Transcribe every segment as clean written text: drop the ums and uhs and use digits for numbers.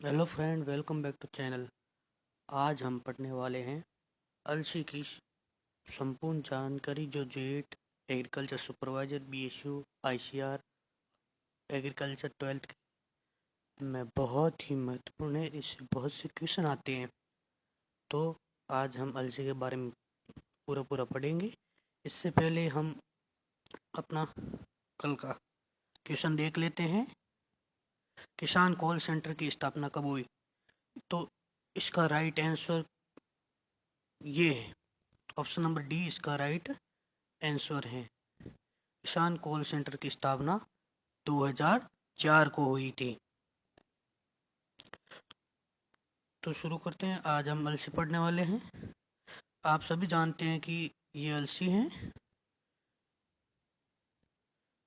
Hello friend, welcome back to channel. आज हम पढ़ने वाले हैं अलसी की संपूर्ण जानकारी जो jet agriculture supervisor BSU ICR agriculture 12th में बहुत ही महत्वपूर्ण है। इससे बहुत से क्वेश्चन आते हैं, तो आज हम अलसी के बारे में पूरा पूरा पढ़ेंगे। इससे पहले हम अपना कल का क्वेश्चन देख लेते हैं। किसान कॉल सेंटर की स्थापना कब हुई? तो इसका राइट आंसर ये है, ऑप्शन नंबर डी इसका राइट आंसर है। किसान कॉल सेंटर की स्थापना 2004 को हुई थी। तो शुरू करते हैं। आज हम अलसी पढ़ने वाले हैं। आप सभी जानते हैं कि ये अलसी हैं।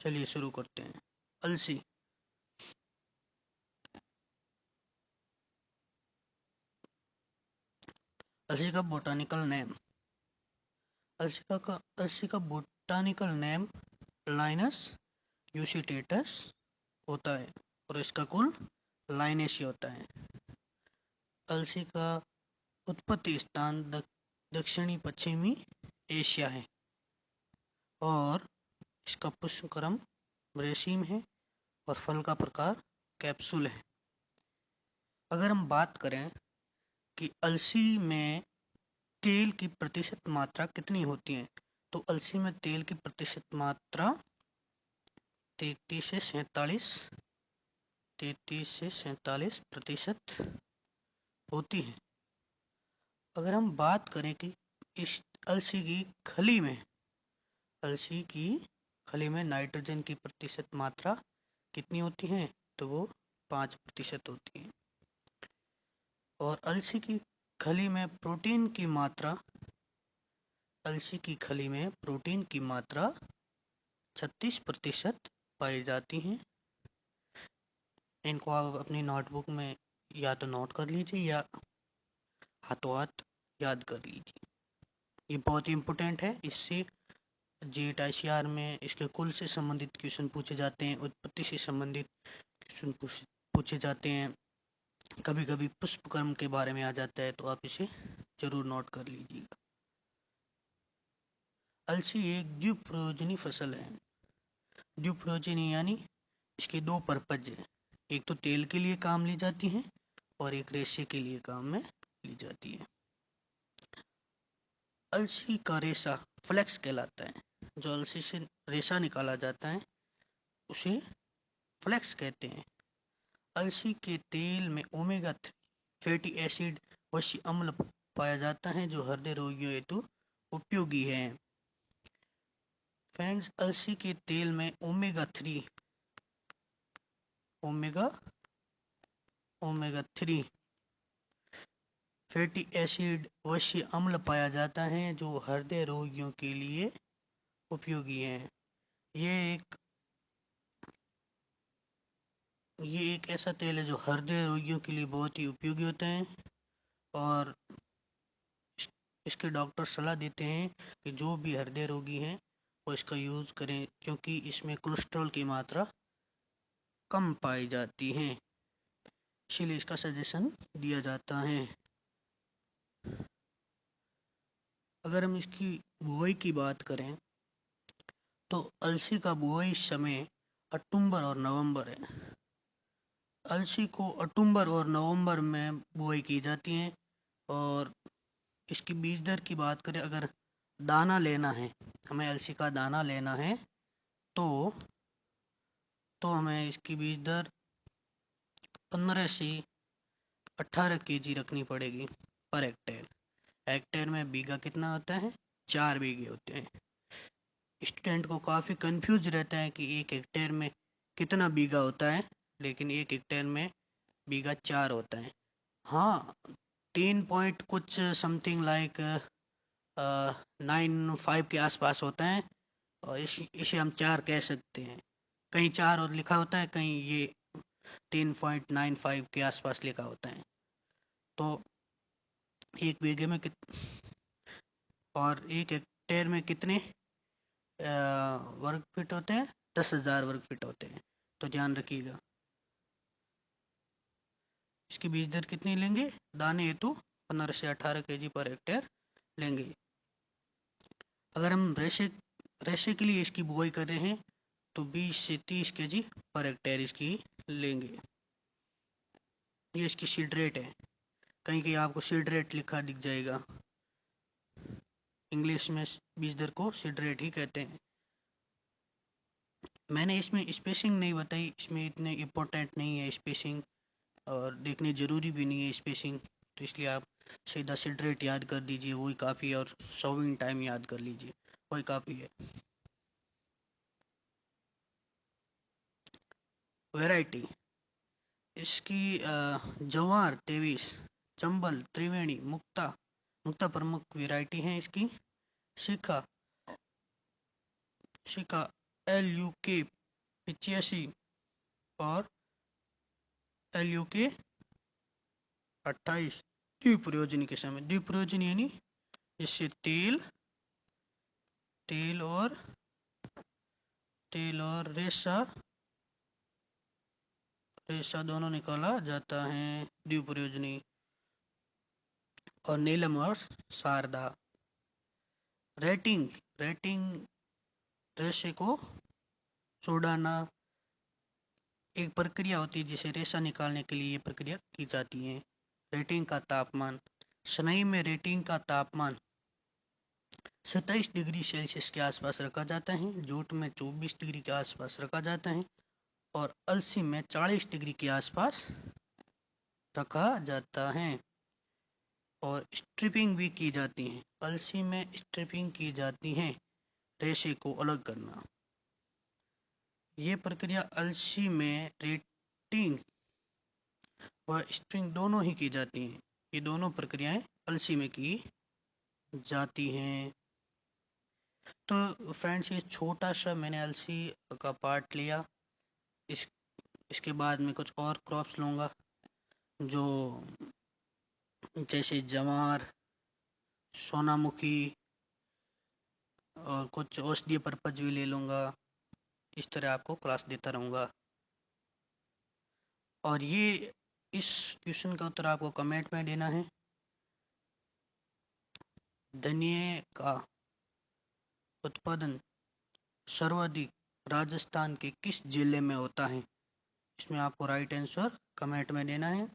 चलिए शुरू करते हैं। अलसी अलसी का बोटानिकल नेम, अलसी का बोटानिकल नेम लाइनस यूसिटेटस होता है और इसका कुल लाइनेसी होता है। अलसी का उत्पत्ति स्थान दक्षिणी पश्चिमी एशिया है और इसका पुष्पक्रम रेशीम है और फल का प्रकार कैप्सूल है। अगर हम बात करें कि अलसी में तेल की प्रतिशत मात्रा कितनी होती है, तो अलसी में तेल की प्रतिशत मात्रा 33 से 47 होती है। अगर हम बात करें कि इस अलसी की खली में नाइट्रोजन की प्रतिशत मात्रा कितनी होती है, तो वो 5% होती है। और अलसी की खली में प्रोटीन की मात्रा 36% पाई जाती है। इनको आप अपनी नोटबुक में या तो नोट कर लीजिए या हाथों हाथ याद कर लीजिए। ये बहुत ही इम्पोर्टेंट है। इससे जेट आईसीआर में इसके कुल से संबंधित क्वेश्चन पूछे जाते हैं, उत्पत्ति से संबंधित क्वेश्चन पूछे जाते हैं। कभी कभी पुष्पक्रम के बारे में आ जाता है, तो आप इसे जरूर नोट कर लीजिएगा। अलसी एक द्विप्रयोजनी फसल है। द्विप्रयोजनी यानी इसके दो पर्पज है। एक तो तेल के लिए काम ली जाती है और एक रेशे के लिए काम में ली जाती है। अलसी का रेशा फ्लेक्स कहलाता है। जो अलसी से रेशा निकाला जाता है उसे फ्लेक्स कहते हैं। अलसी के तेल में ओमेगा 3 फैटी एसिड वसी अम्ल पाया जाता है जो हृदय रोगियों हेतु उपयोगी है। फ्रेंड्स, अलसी के तेल में ओमेगा ओमेगा 3 फैटी एसिड वसी अम्ल पाया जाता है जो हृदय रोगियों के लिए उपयोगी है। ये एक ये एक ऐसा तेल है जो हृदय रोगियों के लिए बहुत ही उपयोगी होता है और इसके डॉक्टर सलाह देते हैं कि जो भी हृदय रोगी हैं वो इसका यूज़ करें, क्योंकि इसमें कोलेस्ट्रॉल की मात्रा कम पाई जाती है, इसीलिए इसका सजेशन दिया जाता है। अगर हम इसकी बुआई की बात करें तो अलसी का बुआई समय अक्टूबर और नवंबर है। अलसी को अक्टूबर और नवंबर में बुआई की जाती है। और इसकी बीज दर की बात करें, अगर दाना लेना है, हमें अलसी का दाना लेना है, तो हमें इसकी बीज दर 15 से 18 केजी रखनी पड़ेगी पर हेक्टेयर। हेक्टेयर में बीघा कितना होता है? 4 बीघे होते हैं। स्टूडेंट को काफ़ी कंफ्यूज रहता है कि एक हेक्टेयर में कितना बीघा होता है, लेकिन एक हेक्टेयर में बीघा 4 होता है। हाँ, 3 पॉइंट कुछ समथिंग लाइक 9.5 के आसपास होता है और इसे हम 4 कह सकते हैं। कहीं 4 और लिखा होता है, कहीं ये 3.95 के आसपास लिखा होता है। तो एक बीघे में और एक हेक्टेयर में कितने वर्ग फीट होते हैं? 10,000 वर्ग फीट होते हैं। तो ध्यान रखिएगा। इसकी बीज दर कितनी लेंगे? दाने हेतु 15 से 18 kg पर हेक्टेयर लेंगे। अगर हम रेशे के लिए इसकी बुआई कर रहे हैं तो 20 से 30 kg पर हेक्टेयर इसकी लेंगे। ये इसकी सीड रेट है। कहीं कहीं आपको सीड रेट लिखा दिख जाएगा। इंग्लिश में बीज दर को सीड रेट ही कहते हैं। मैंने इसमें स्पेसिंग नहीं बताई, इसमें इतने इम्पोर्टेंट नहीं है स्पेसिंग, और देखने ज़रूरी भी नहीं है स्पेसिंग, तो इसलिए आप सीधा सीड रेट याद कर दीजिए, वही काफ़ी है, और सोविंग टाइम याद कर लीजिए, वही काफ़ी है। वैरायटी इसकी जवार 23, चंबल, त्रिवेणी, मुक्ता प्रमुख वैरायटी है इसकी। शिखा शिखा LUK 85 और LUK 28 द्विप्रयोजनी के समय। द्विप्रयोजनी यानी जिससे तेल और रेशा दोनों निकाला जाता है, द्विप्रयोजनी। और नीलम और शारदा। रेटिंग रेशे को छोड़ाना एक प्रक्रिया होती है जिसे रेशा निकालने के लिए ये प्रक्रिया की जाती है। रेटिंग का तापमान, सनई में रेटिंग का तापमान 27 डिग्री सेल्सियस के आसपास रखा जाता है, जूट में 24 डिग्री के आसपास रखा जाता है, और अलसी में 40 डिग्री के आसपास रखा जाता है। और स्ट्रिपिंग भी की जाती है, अलसी में स्ट्रिपिंग की जाती है, रेशे को अलग करना। ये प्रक्रिया अलसी में रेटिंग व स्ट्रिपिंग दोनों ही की जाती हैं। ये दोनों प्रक्रियाएं अलसी में की जाती हैं। तो फ्रेंड्स, ये छोटा सा मैंने अलसी का पार्ट लिया। इसके बाद में कुछ और क्रॉप्स लूँगा, जो जैसे जवार, सोनामुखी, और कुछ औषधीय पर्पज भी ले लूँगा। इस तरह आपको क्लास देता रहूँगा। और ये इस क्वेश्चन का उत्तर आपको कमेंट में देना है। धनिये का उत्पादन सर्वाधिक राजस्थान के किस जिले में होता है? इसमें आपको राइट आंसर कमेंट में देना है।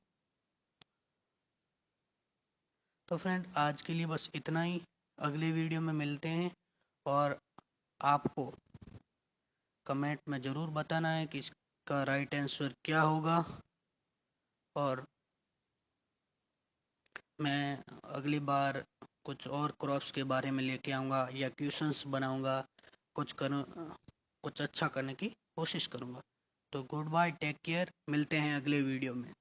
तो फ्रेंड, आज के लिए बस इतना ही। अगले वीडियो में मिलते हैं, और आपको कमेंट में ज़रूर बताना है कि इसका राइट आंसर क्या होगा, और मैं अगली बार कुछ और क्रॉप्स के बारे में लेके आऊँगा, या क्वेश्चंस बनाऊँगा, कुछ अच्छा करने की कोशिश करूँगा। तो गुड बाय, टेक केयर, मिलते हैं अगले वीडियो में।